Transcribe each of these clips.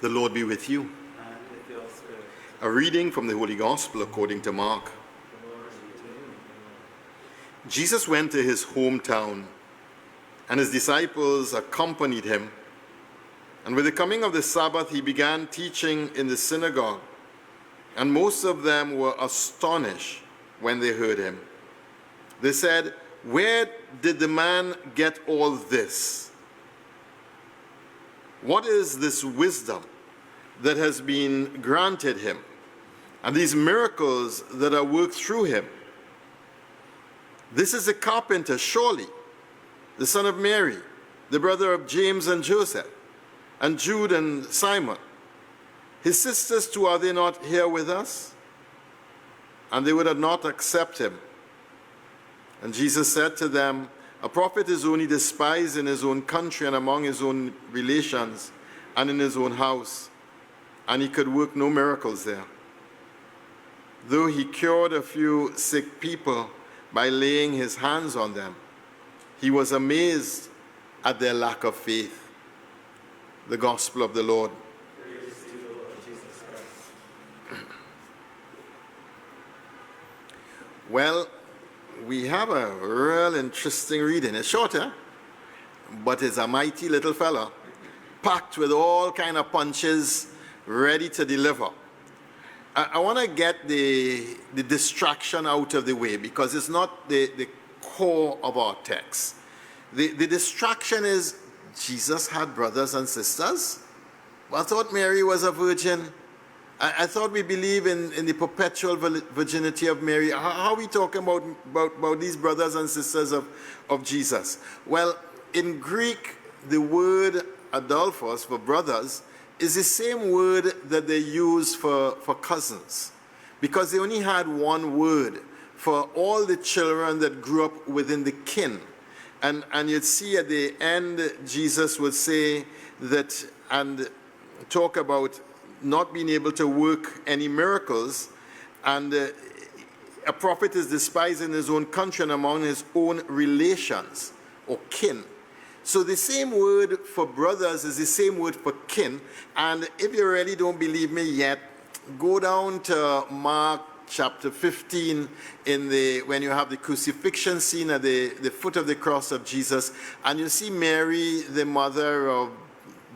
The Lord be with you. And with your spirit. A reading from the Holy Gospel according to Mark. Glory to you. Jesus went to his hometown, and his disciples accompanied him. And with the coming of the Sabbath, he began teaching in the synagogue. And most of them were astonished when they heard him. They said, "Where did the man get all this? What is this wisdom that has been granted him, and these miracles that are worked through him? This is a carpenter, surely, the son of Mary, the brother of James and Joseph, and Jude and Simon. His sisters too, are they not here with us?" And they would not accept him. And Jesus said to them, "A prophet is only despised in his own country and among his own relations and in his own house." And he could work no miracles there, though he cured a few sick people by laying his hands on them. He was amazed at their lack of faith. The Gospel of the Lord. Praise to you, Lord Jesus Christ. Well, we have a real interesting reading. It's shorter, but it's a mighty little fella, packed with all kind of punches, ready to deliver. I want to get the distraction out of the way, because it's not the core of our text. The distraction is Jesus had brothers and sisters. I thought Mary was a virgin. I thought we believe in the perpetual virginity of Mary. How are we talking about these brothers and sisters of Jesus? Well, in Greek, the word adelphos for brothers is the same word that they use for cousins, because they only had one word for all the children that grew up within the kin. And you'd see at the end, Jesus would say that, and talk about not being able to work any miracles, and a prophet is despised in his own country and among his own relations or kin. So the same word for brothers is the same word for kin. And if you really don't believe me yet, go down to Mark chapter 15 when you have the crucifixion scene at the foot of the cross of Jesus, and you see Mary, the mother of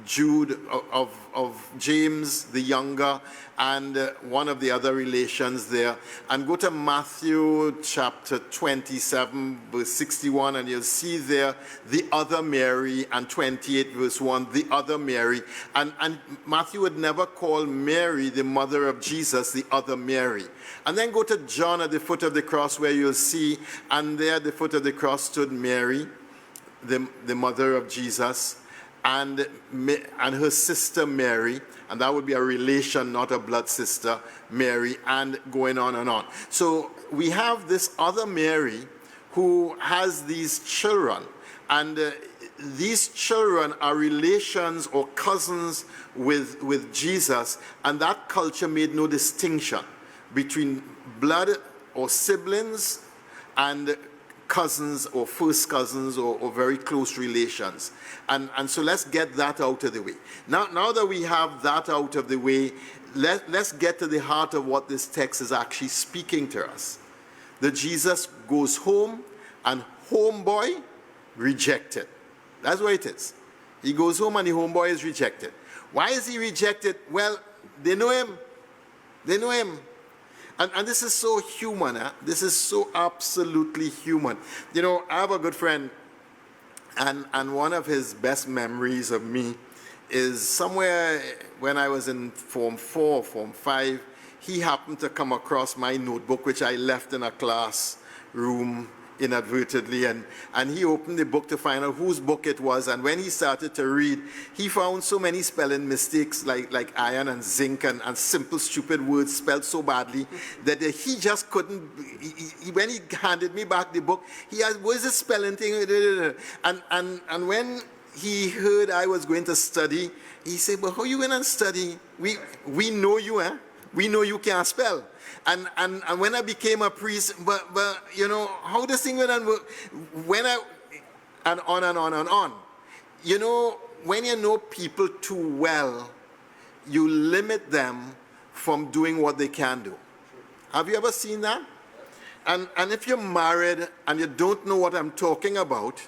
Jude, of James the younger, and one of the other relations there. And go to Matthew chapter 27 verse 61, and you'll see there the other Mary, and 28 verse 1, the other Mary. And Matthew would never call Mary, the mother of Jesus, the other Mary. And then go to John at the foot of the cross, where you'll see, and there at the foot of the cross stood Mary, the mother of Jesus, and her sister Mary, and that would be a relation, not a blood sister, Mary, and going on and on. So we have this other Mary who has these children, and these children are relations or cousins with Jesus, and that culture made no distinction between blood or siblings and cousins or first cousins or very close relations. And so let's get that out of the way. Now that we have that out of the way, let's get to the heart of what this text is actually speaking to us. That Jesus goes home, and homeboy rejected. That's what it is. He goes home and the homeboy is rejected. Why is he rejected? Well, they know him. They know him. And this is so human. This is so absolutely human. You know, I have a good friend, and one of his best memories of me is somewhere when I was in Form 4, Form 5, he happened to come across my notebook, which I left in a classroom inadvertently, and he opened the book to find out whose book it was. And when he started to read, he found so many spelling mistakes, like iron and zinc, and simple stupid words spelled so badly that he just couldn't. When he handed me back the book, he asked, "What is this spelling thing?" And when he heard I was going to study, he said, "Well, how are you going to study? We know you, eh? We know you can't spell." And when I became a priest, but you know, how this thing went on, and on and on and on. You know, when you know people too well, you limit them from doing what they can do. Have you ever seen that? And if you're married and you don't know what I'm talking about,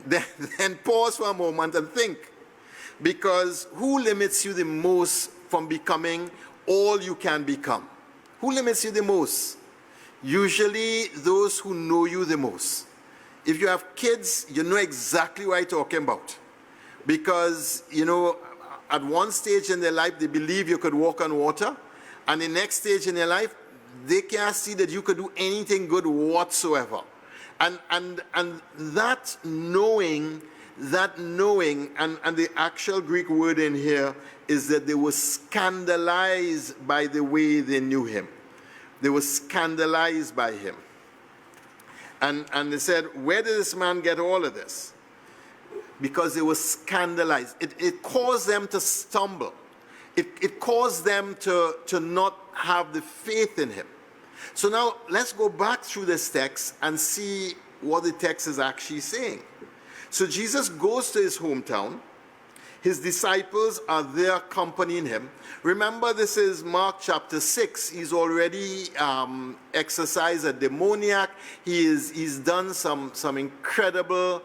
then pause for a moment and think. Because who limits you the most from becoming all you can become? Who limits you the most? Usually those who know you the most. If you have kids, you know exactly what I'm talking about. Because, at one stage in their life, they believe you could walk on water. And the next stage in their life, they can't see that you could do anything good whatsoever. And that knowing, and the actual Greek word in here is that they were scandalized by the way they knew him. They were scandalized by him. And they said, where did this man get all of this? Because they were scandalized. It caused them to stumble. It caused them to not have the faith in him. So now let's go back through this text and see what the text is actually saying. So Jesus goes to his hometown. His disciples are there accompanying him. Remember, this is Mark chapter 6. He's already exorcised a demoniac. He's done some incredible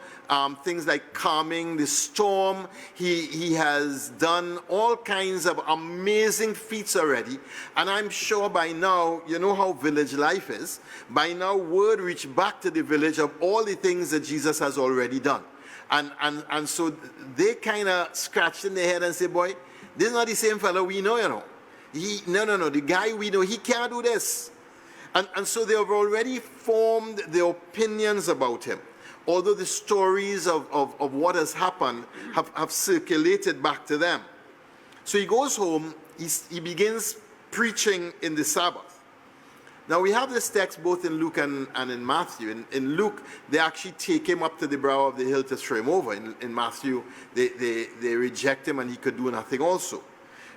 things like calming the storm. He has done all kinds of amazing feats already. And I'm sure by now, you know how village life is. By now, word reached back to the village of all the things that Jesus has already done. And so they kind of scratched in their head and say, boy, this is not the same fellow we know, No, the guy we know, he can't do this. And so they have already formed their opinions about him. Although the stories of what has happened have circulated back to them. So he goes home, he begins preaching in the Sabbath. Now we have this text both in Luke and in Matthew. In Luke, they actually take him up to the brow of the hill to throw him over. In Matthew, they reject him and he could do nothing also.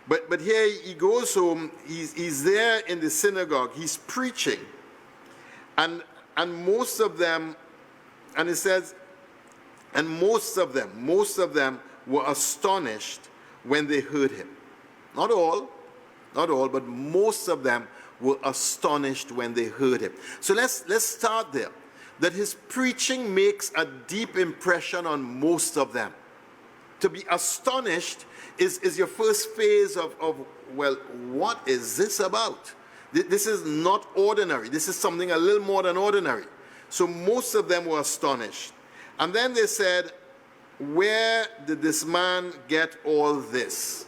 But here he goes home, he's there in the synagogue, he's preaching. And most of them, and it says, and most of them were astonished when they heard him. Not all, but most of them were astonished when they heard him. So let's start there. That his preaching makes a deep impression on most of them. To be astonished is your first phase of, well, what is this about? This is not ordinary. This is something a little more than ordinary. So most of them were astonished. And then they said, where did this man get all this?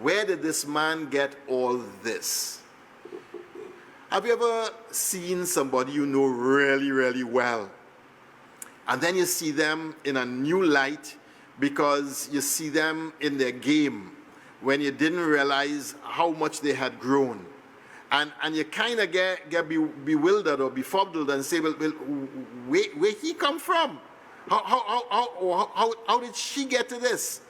Where did this man get all this? Have you ever seen somebody you know really, really well? And then you see them in a new light because you see them in their game when you didn't realize how much they had grown. And you kind of get bewildered or befuddled and say, well, where he come from? How did she get to this?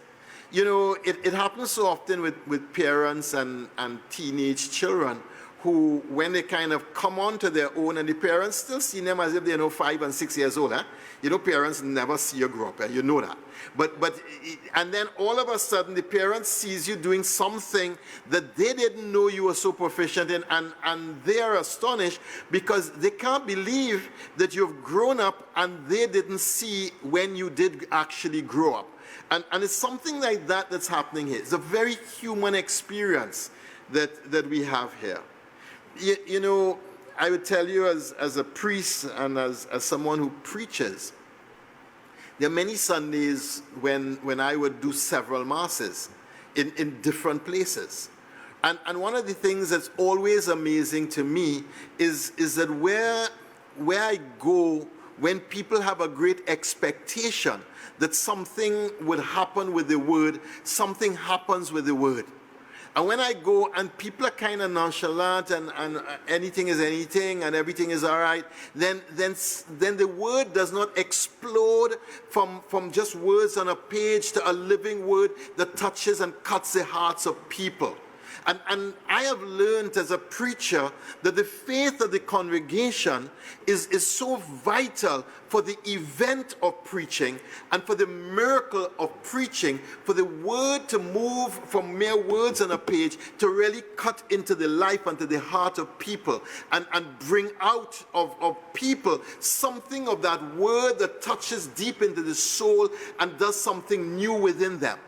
It happens so often with parents and teenage children who, when they kind of come onto their own, and the parents still see them as if they're 5 and 6 years old. Parents never see you grow up, you know that. And then all of a sudden, the parent sees you doing something that they didn't know you were so proficient in, and they are astonished because they can't believe that you've grown up and they didn't see when you did actually grow up. And it's something like that that's happening here. It's a very human experience that we have here. I would tell you as a priest and as someone who preaches, there are many Sundays when I would do several masses in different places. And one of the things that's always amazing to me is that where I go, when people have a great expectation that something would happen with the word, something happens with the word. And when I go and people are kind of nonchalant and anything is anything and everything is all right, then the word does not explode from just words on a page to a living word that touches and cuts the hearts of people. And I have learned as a preacher that the faith of the congregation is so vital for the event of preaching and for the miracle of preaching, for the word to move from mere words on a page to really cut into the life and to the heart of people and bring out of people something of that word that touches deep into the soul and does something new within them.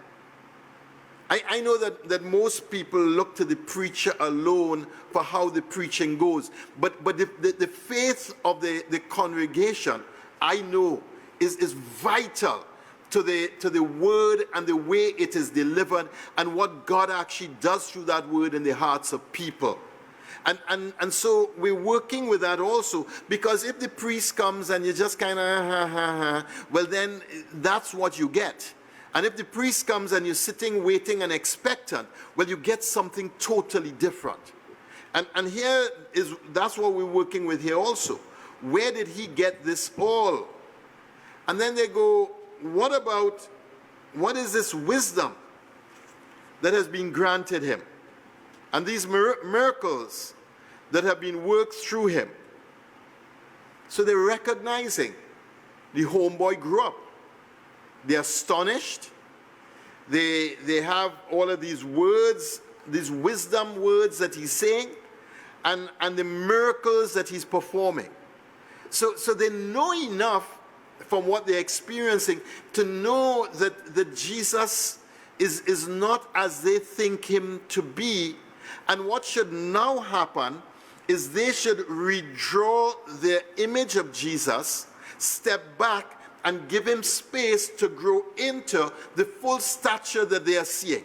I know that most people look to the preacher alone for how the preaching goes. But the faith of the congregation, I know, is vital to the word and the way it is delivered and what God actually does through that word in the hearts of people. And so we're working with that also, because if the priest comes and you just kind of, well then that's what you get. And if the priest comes and you're sitting, waiting and expectant, well, you get something totally different. And here that's what we're working with here also. Where did he get this all? And then they go, what is this wisdom that has been granted him? And these miracles that have been worked through him. So they're recognizing the homeboy grew up. They're astonished. They have all of these words, these wisdom words that he's saying, and the miracles that he's performing. So they know enough from what they're experiencing to know that Jesus is not as they think him to be. And what should now happen is they should redraw their image of Jesus, step back, and give him space to grow into the full stature that they are seeing.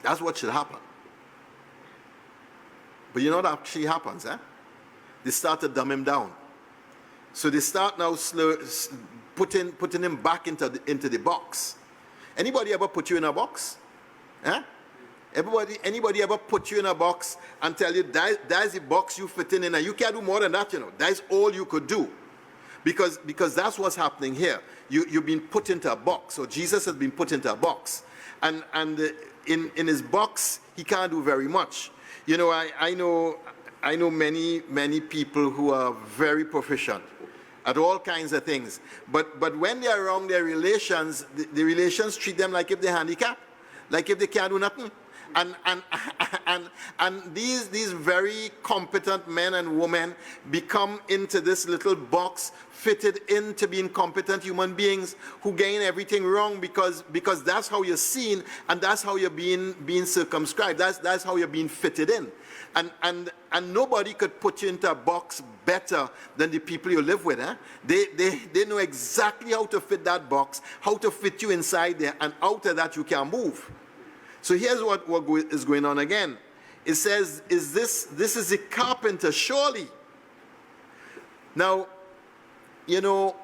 That's what should happen. But you know what actually happens, eh? They start to dumb him down. So they start now putting him back into the box. Anybody ever put you in a box? Eh? Anybody ever put you in a box and tell you that's the box you fit in, and you can't do more than that, you know. That's all you could do. Because that's what's happening here. You've been put into a box, or Jesus has been put into a box. And in his box, he can't do very much. You know, I know many people who are very proficient at all kinds of things. But when they're around their relations, the relations treat them like if they're handicapped, like if they can't do nothing. And these very competent men and women become into this little box, fitted into being competent human beings who gain everything wrong because that's how you're seen, and that's how you're being circumscribed. That's how you're being fitted in. And nobody could put you into a box better than the people you live with. Eh? They know exactly how to fit that box, how to fit you inside there, and out of that you can't move. So here's what is going on again. It says, this is a carpenter, surely. Now, you know,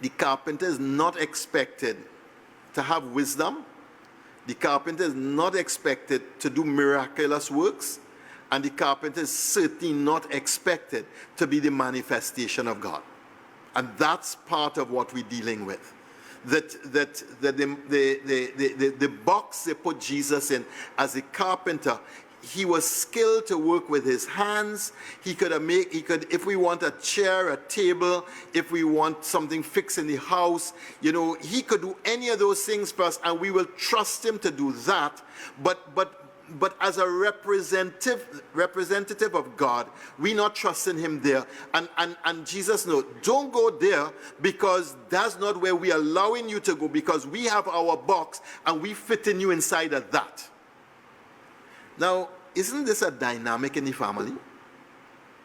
the carpenter is not expected to have wisdom. The carpenter is not expected to do miraculous works. And the carpenter is certainly not expected to be the manifestation of God. And that's part of what we're dealing with. That the box they put Jesus in as a carpenter, he was skilled to work with his hands. He could, if we want a chair, a table, if we want something fixed in the house, you know, he could do any of those things for us, and we will trust him to do that. But as a representative of God, we not trusting him there. And Jesus knows, don't go there, because that's not where we are allowing you to go, because we have our box and we fit in you inside of that. Now, isn't this a dynamic in the family?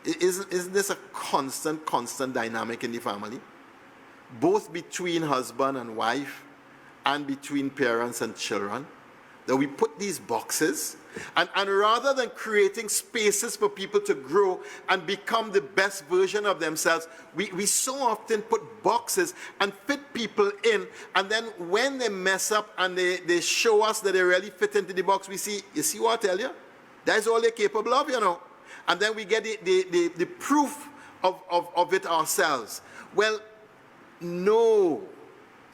Isn't this a constant dynamic in the family? Both between husband and wife and between parents and children. That we put these boxes, and rather than creating spaces for people to grow and become the best version of themselves, we so often put boxes and fit people in, and then when they mess up and they show us that they really fit into the box, we see, you see what I tell you? That's all they're capable of, you know. And then we get the proof of it ourselves. Well, no.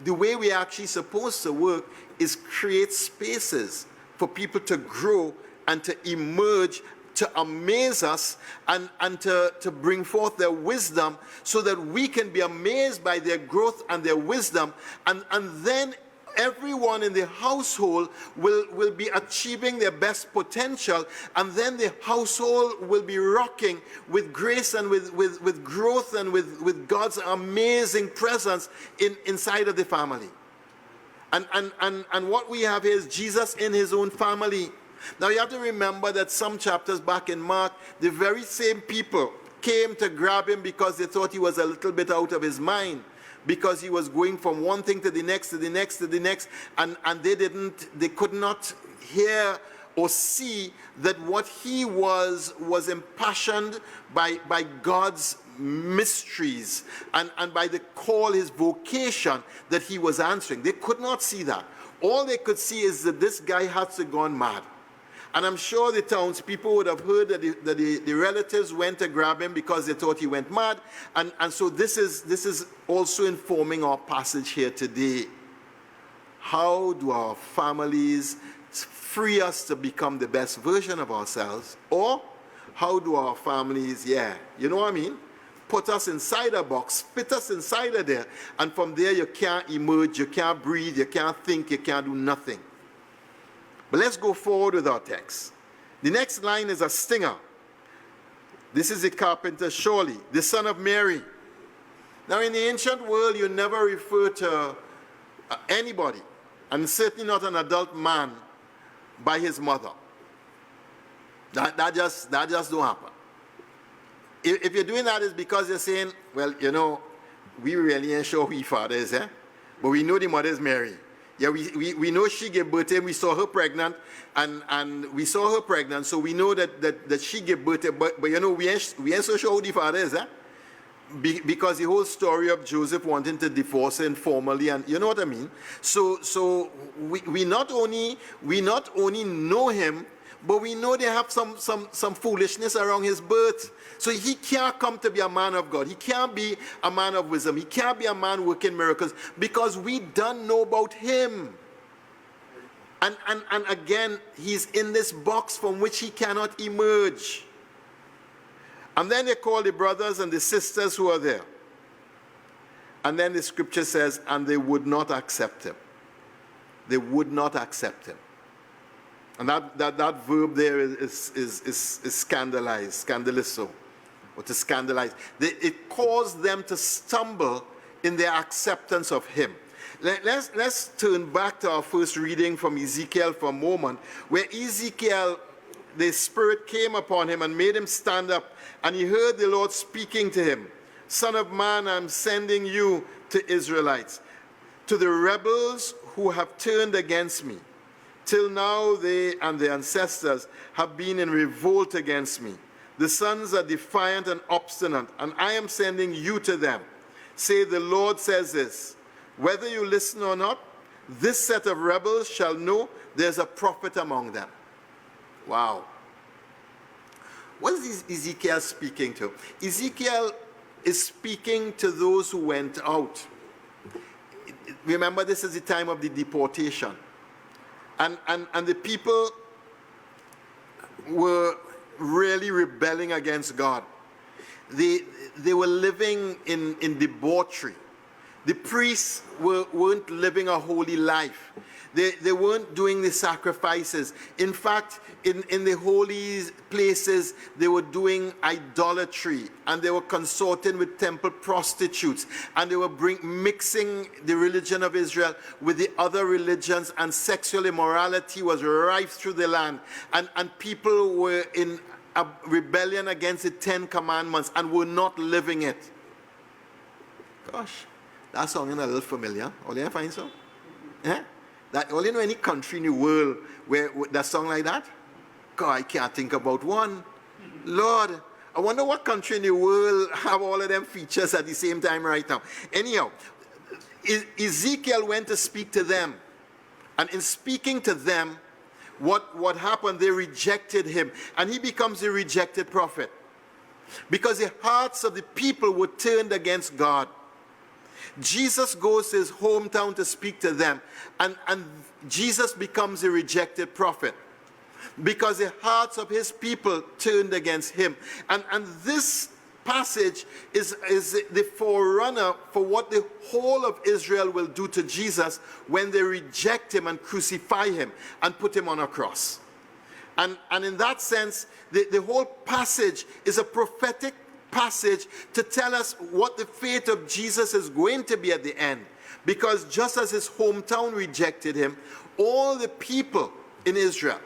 the way we actually supposed to work is create spaces for people to grow and to emerge, to amaze us, and to bring forth their wisdom, so that we can be amazed by their growth and their wisdom, and then everyone in the household will be achieving their best potential, and then the household will be rocking with grace and with growth and with God's amazing presence inside of the family. And what we have here is Jesus in his own family. Now you have to remember that some chapters back in Mark, the very same people came to grab him because they thought he was a little bit out of his mind, because he was going from one thing to the next, to the next, to the next, and they could not hear or see that what he was impassioned by God's mysteries and by the call, his vocation that he was answering. They could not see that. All they could see is that this guy has to gone mad. And I'm sure the townspeople would have heard that the relatives went to grab him because they thought he went mad. And so this is also informing our passage here today. How do our families free us to become the best version of ourselves? Or how do our families, you know what I mean? Put us inside a box, fit us inside of there, and from there you can't emerge, you can't breathe, you can't think, you can't do nothing. But let's go forward with our text. The next line is a stinger. This is the carpenter, surely, the son of Mary. Now, in the ancient world, you never refer to anybody, and certainly not an adult man, by his mother. That just don't happen. If you're doing that, it's because you're saying, well, you know, we really ain't sure who your father is, but we know the mother is Mary. Yeah, we know she gave birth to him. We saw her pregnant, and we saw her pregnant, so we know that she gave birth to him. But you know, we ain't so sure who the father is, because the whole story of Joseph wanting to divorce her informally, and you know what I mean. So we not only know him, but we know they have some foolishness around his birth. So he can't come to be a man of God. He can't be a man of wisdom. He can't be a man working miracles, because we don't know about him. And again, he's in this box from which he cannot emerge. And then they call the brothers and the sisters who are there. And then the scripture says, and they would not accept him. They would not accept him. And that verb there is scandalize, scandalizo, or to scandalize. It caused them to stumble in their acceptance of him. Let's turn back to our first reading from Ezekiel for a moment, where Ezekiel, the Spirit came upon him and made him stand up, and he heard the Lord speaking to him. Son of man, I'm sending you to Israelites, to the rebels who have turned against me. Till now they and their ancestors have been in revolt against me. The sons are defiant and obstinate, and I am sending you to them. Say, the Lord says this, whether you listen or not, this set of rebels shall know there's a prophet among them. Wow. What is Ezekiel speaking to? Ezekiel is speaking to those who went out. Remember, this is the time of the deportation. And the people were really rebelling against God. They were living in debauchery. The priests weren't living a holy life. They weren't doing the sacrifices. In fact, in the holy places, they were doing idolatry, and they were consorting with temple prostitutes, and they were mixing the religion of Israel with the other religions, and sexual immorality was rife through the land, and people were in a rebellion against the 10 Commandments and were not living it. Gosh, that song is a little familiar. Only I find so? That only know any country in the world where that song like that? God, I can't think about one. Lord, I wonder what country in the world have all of them features at the same time right now. Anyhow, Ezekiel went to speak to them. And in speaking to them, what happened? They rejected him. And he becomes a rejected prophet. Because the hearts of the people were turned against God. Jesus goes to his hometown to speak to them, and Jesus becomes a rejected prophet because the hearts of his people turned against him. And this passage is the forerunner for what the whole of Israel will do to Jesus when they reject him and crucify him and put him on a cross. And in that sense, the whole passage is a prophetic passage to tell us what the fate of Jesus is going to be at the end. Because just as his hometown rejected him, all the people in Israel,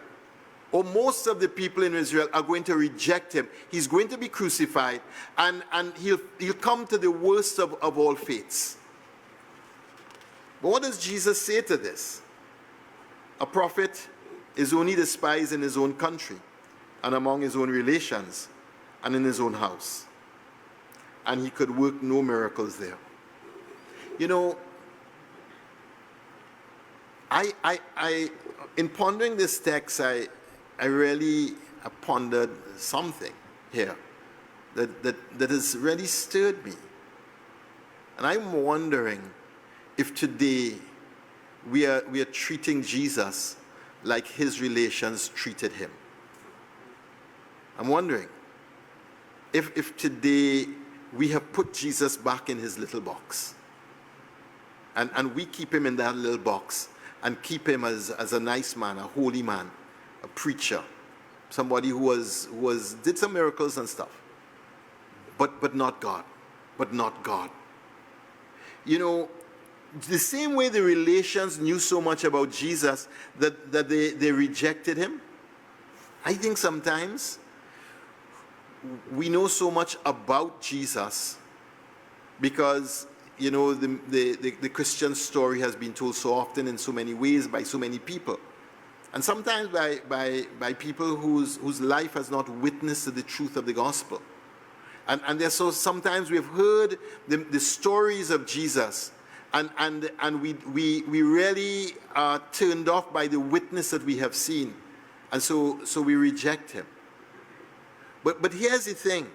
or most of the people in Israel, are going to reject him. He's going to be crucified, and he'll come to the worst of all fates. But what does Jesus say to this? A prophet is only despised in his own country, and among his own relations, and in his own house. And he could work no miracles there. You know, in pondering this text, I really pondered something here that has really stirred me. And I'm wondering if today we are treating Jesus like his relations treated him. I'm wondering if today we have put Jesus back in his little box. And we keep him in that little box and keep him as a nice man, a holy man, a preacher, somebody who did some miracles and stuff, but not God, but not God. You know, the same way the relations knew so much about Jesus that they rejected him, I think sometimes we know so much about Jesus because, you know, the Christian story has been told so often in so many ways by so many people. And sometimes by people whose life has not witnessed to the truth of the gospel. And so sometimes we've heard the stories of Jesus, and we really are turned off by the witness that we have seen. And so we reject him. But here's the thing.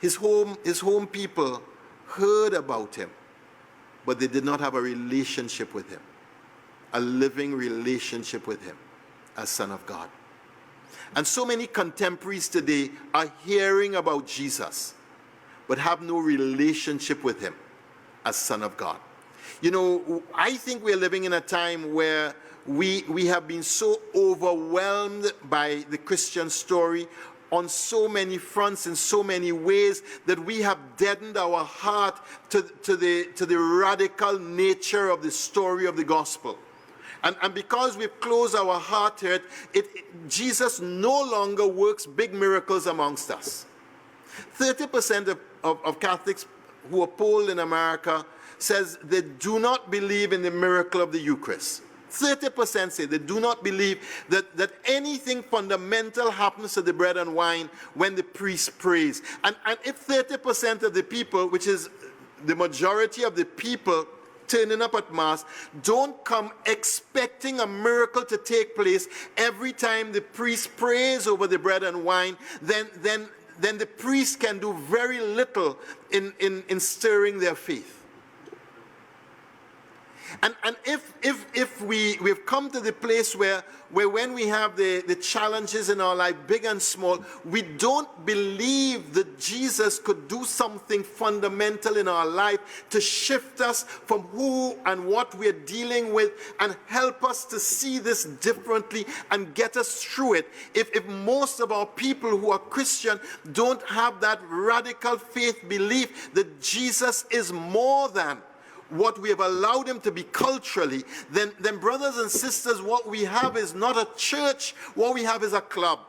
His home people heard about him, but they did not have a relationship with him, a living relationship with him as Son of God. And so many contemporaries today are hearing about Jesus, but have no relationship with him as Son of God. You know, I think we're living in a time where we have been so overwhelmed by the Christian story on so many fronts, in so many ways, that we have deadened our heart to the radical nature of the story of the gospel. And because we've closed our heart to it, Jesus no longer works big miracles amongst us. 30% of Catholics who are polled in America says they do not believe in the miracle of the Eucharist. 30% say they do not believe that anything fundamental happens to the bread and wine when the priest prays. And if 30% of the people, which is the majority of the people turning up at Mass, don't come expecting a miracle to take place every time the priest prays over the bread and wine, then the priest can do very little in stirring their faith. And if we've come to the place where when we have the challenges in our life, big and small, we don't believe that Jesus could do something fundamental in our life to shift us from who and what we're dealing with and help us to see this differently and get us through it. If most of our people who are Christian don't have that radical faith belief that Jesus is more than what we have allowed him to be culturally, then brothers and sisters, what we have is not a church, what we have is a club.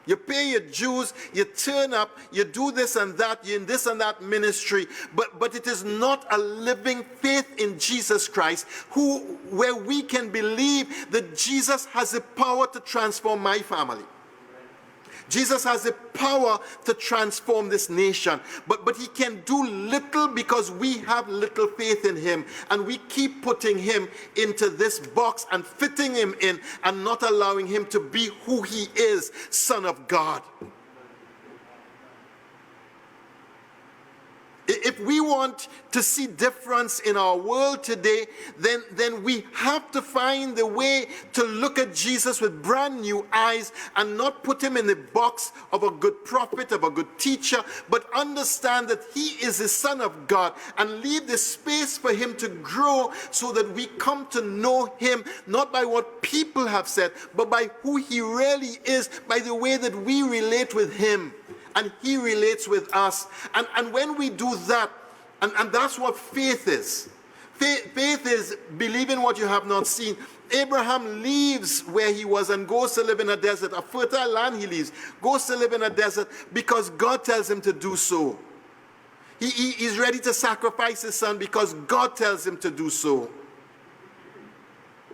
You pay your dues, you turn up, you do this and that, you're in this and that ministry, but it is not a living faith in Jesus Christ, where we can believe that Jesus has the power to transform my family. Jesus has the power to transform this nation, but he can do little because we have little faith in him, and we keep putting him into this box and fitting him in and not allowing him to be who he is, Son of God. If we want to see difference in our world today, then we have to find the way to look at Jesus with brand new eyes and not put him in the box of a good prophet, of a good teacher, but understand that he is the Son of God and leave the space for him to grow so that we come to know him, not by what people have said, but by who he really is, by the way that we relate with him. And he relates with us. And when we do that, and that's what faith is. Faith is believing what you have not seen. Abraham leaves where he was and goes to live in a desert. A fertile land he leaves. Goes to live in a desert because God tells him to do so. He's ready to sacrifice his son because God tells him to do so.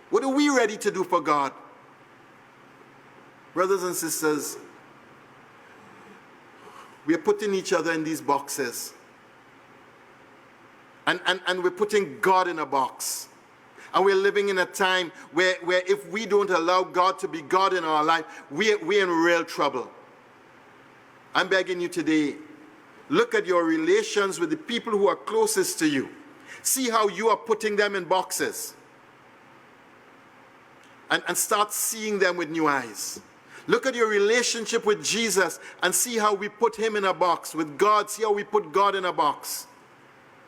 What are we ready to do for God? Brothers and sisters, we are putting each other in these boxes. And we're putting God in a box. And we're living in a time where if we don't allow God to be God in our life, we're in real trouble. I'm begging you today, look at your relations with the people who are closest to you. See how you are putting them in boxes. And start seeing them with new eyes. Look at your relationship with Jesus and see how we put him in a box. With God, see how we put God in a box.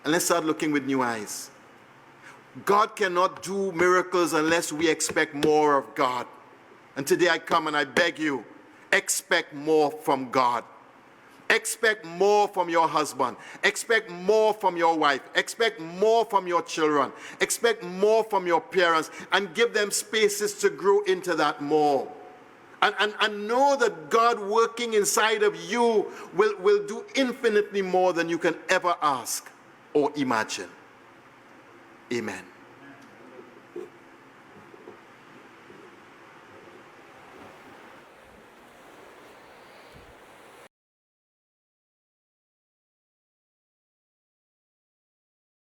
And let's start looking with new eyes. God cannot do miracles unless we expect more of God. And today I come and I beg you, expect more from God. Expect more from your husband. Expect more from your wife. Expect more from your children. Expect more from your parents. And give them spaces to grow into that more. And know that God working inside of you will do infinitely more than you can ever ask or imagine. Amen.